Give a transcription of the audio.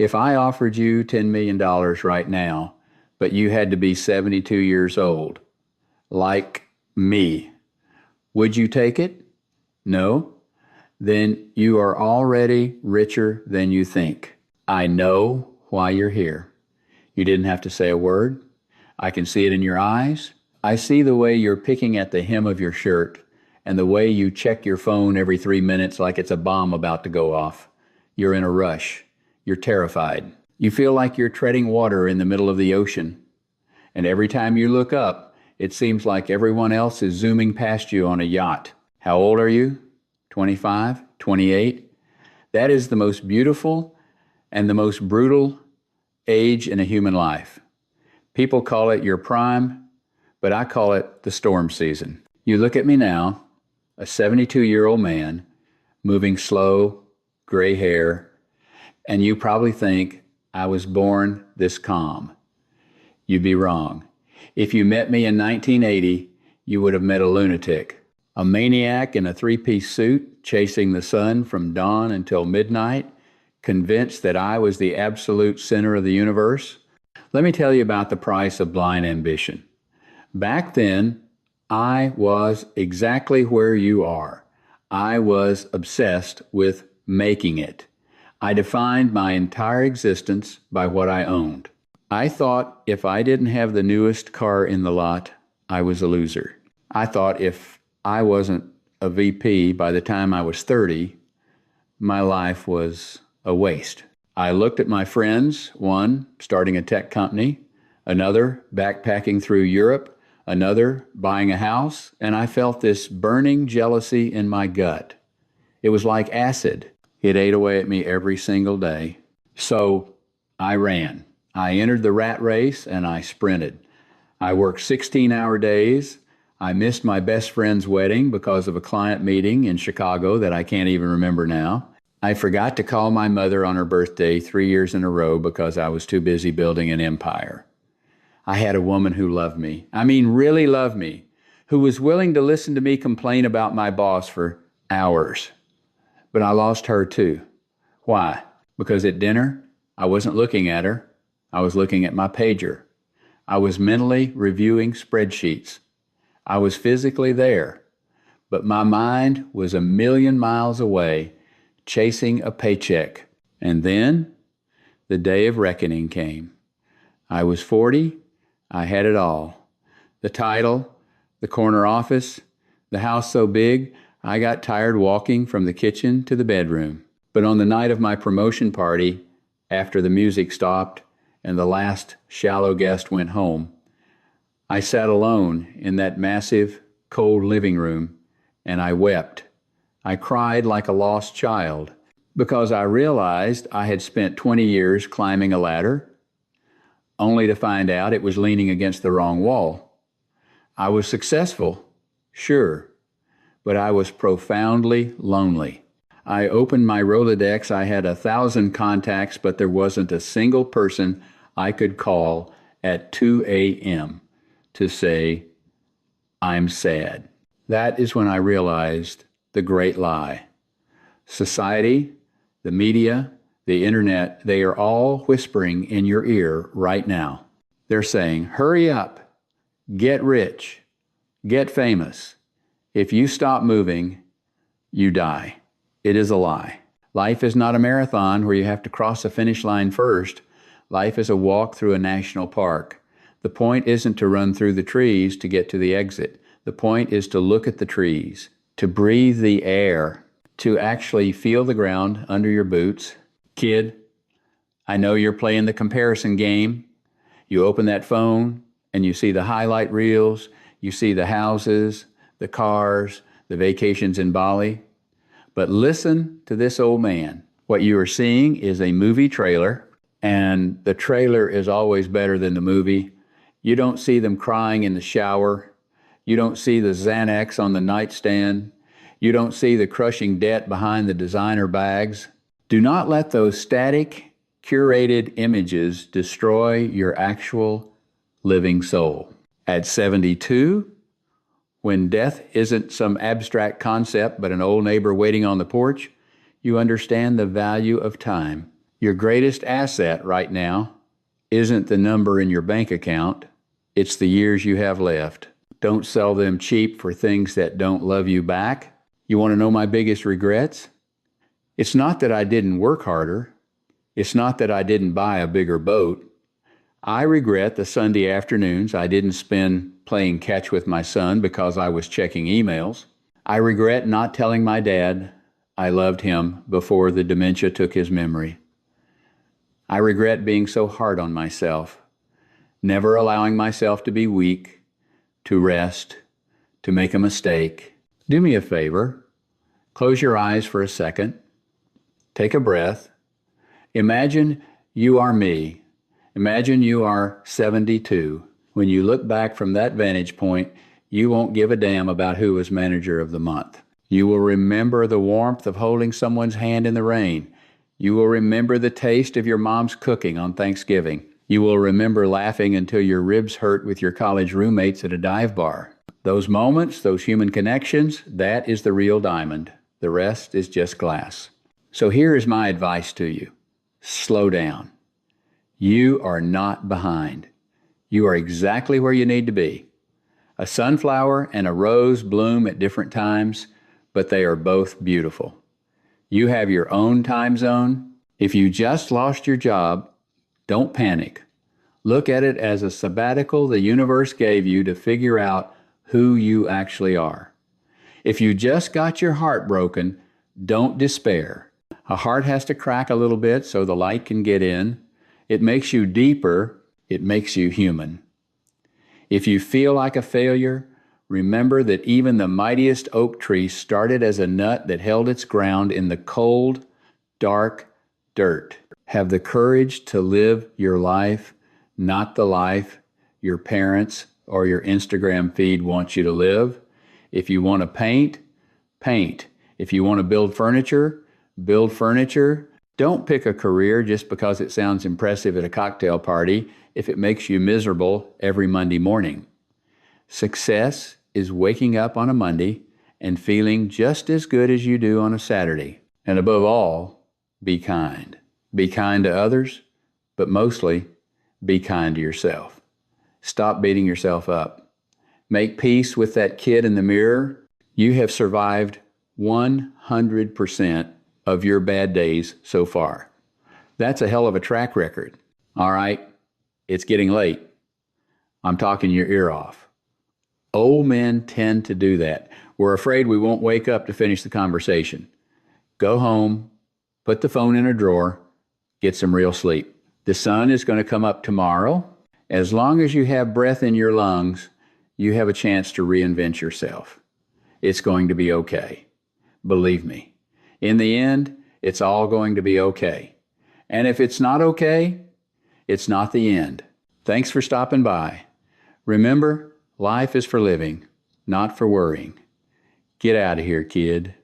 If I offered you $10 million right now, but you had to be 72 years old, like me, would you take it? No? Then you are already richer than you think. I know why you're here. You didn't have to say a word. I can see it in your eyes. I see the way you're picking at the hem of your shirt and the way you check your phone every 3 minutes like it's a bomb about to go off. You're in a rush. You're terrified. You feel like you're treading water in the middle of the ocean. And every time you look up, it seems like everyone else is zooming past you on a yacht. How old are you? 25? 28? That is the most beautiful and the most brutal age in a human life. People call it your prime, but I call it the storm season. You look at me now, a 72-year-old man, moving slow, gray hair, and you probably think I was born this calm. You'd be wrong. If you met me in 1980, you would have met a lunatic, a maniac in a three-piece suit chasing the sun from dawn until midnight, convinced that I was the absolute center of the universe. Let me tell you about the price of blind ambition. Back then, I was exactly where you are. I was obsessed with making it. I defined my entire existence by what I owned. I thought if I didn't have the newest car in the lot, I was a loser. I thought if I wasn't a VP by the time I was 30, my life was a waste. I looked at my friends, one starting a tech company, another backpacking through Europe, another buying a house, and I felt this burning jealousy in my gut. It was like acid. It ate away at me every single day. So I ran. I entered the rat race and I sprinted. I worked 16-hour days. I missed my best friend's wedding because of a client meeting in Chicago that I can't even remember now. I forgot to call my mother on her birthday 3 years in a row because I was too busy building an empire. I had a woman who loved me. I mean, really loved me, who was willing to listen to me complain about my boss for hours. But I lost her too. Why? Because at dinner, I wasn't looking at her. I was looking at my pager. I was mentally reviewing spreadsheets. I was physically there, but my mind was a million miles away, chasing a paycheck. And then the day of reckoning came. I was 40. I had it all. The title, the corner office, the house so big, I got tired walking from the kitchen to the bedroom. But on the night of my promotion party, after the music stopped and the last shallow guest went home, I sat alone in that massive, cold living room, and I wept. I cried like a lost child because I realized I had spent 20 years climbing a ladder, only to find out it was leaning against the wrong wall. I was successful, sure, but I was profoundly lonely. I opened my Rolodex. I had 1,000 contacts, but there wasn't a single person I could call at 2 a.m. to say, I'm sad. That is when I realized the great lie. Society, the media, the internet, they are all whispering in your ear right now. They're saying, hurry up, get rich, get famous. If you stop moving, you die. It is a lie. Life is not a marathon where you have to cross the finish line first. Life is a walk through a national park. The point isn't to run through the trees to get to the exit. The point is to look at the trees, to breathe the air, to actually feel the ground under your boots. Kid, I know you're playing the comparison game. You open that phone and you see the highlight reels, you see the houses, the cars, the vacations in Bali. But listen to this old man. What you are seeing is a movie trailer, and the trailer is always better than the movie. You don't see them crying in the shower. You don't see the Xanax on the nightstand. You don't see the crushing debt behind the designer bags. Do not let those static, curated images destroy your actual living soul. At 72, when death isn't some abstract concept but an old neighbor waiting on the porch, you understand the value of time. Your greatest asset right now isn't the number in your bank account, it's the years you have left. Don't sell them cheap for things that don't love you back. You want to know my biggest regrets? It's not that I didn't work harder. It's not that I didn't buy a bigger boat. I regret the Sunday afternoons I didn't spend playing catch with my son because I was checking emails. I regret not telling my dad I loved him before the dementia took his memory. I regret being so hard on myself, never allowing myself to be weak, to rest, to make a mistake. Do me a favor. Close your eyes for a second. Take a breath. Imagine you are me. Imagine you are 72. When you look back from that vantage point, you won't give a damn about who was manager of the month. You will remember the warmth of holding someone's hand in the rain. You will remember the taste of your mom's cooking on Thanksgiving. You will remember laughing until your ribs hurt with your college roommates at a dive bar. Those moments, those human connections, that is the real diamond. The rest is just glass. So here is my advice to you. Slow down. You are not behind. You are exactly where you need to be. A sunflower and a rose bloom at different times, but they are both beautiful. You have your own time zone. If you just lost your job, don't panic. Look at it as a sabbatical the universe gave you to figure out who you actually are. If you just got your heart broken, don't despair. A heart has to crack a little bit so the light can get in. It makes you deeper. It makes you human. If you feel like a failure, remember that even the mightiest oak tree started as a nut that held its ground in the cold, dark dirt. Have the courage to live your life, not the life your parents or your Instagram feed want you to live. If you want to paint, paint. If you want to build furniture, build furniture. Don't pick a career just because it sounds impressive at a cocktail party if it makes you miserable every Monday morning. Success is waking up on a Monday and feeling just as good as you do on a Saturday. And above all, be kind. Be kind to others, but mostly be kind to yourself. Stop beating yourself up. Make peace with that kid in the mirror. You have survived 100% of your bad days so far. That's a hell of a track record. All right, it's getting late. I'm talking your ear off. Old men tend to do that. We're afraid we won't wake up to finish the conversation. Go home, put the phone in a drawer, get some real sleep. The sun is going to come up tomorrow. As long as you have breath in your lungs, you have a chance to reinvent yourself. It's going to be okay. Believe me. In the end, it's all going to be okay. And if it's not okay, it's not the end. Thanks for stopping by. Remember, life is for living, not for worrying. Get out of here, kid.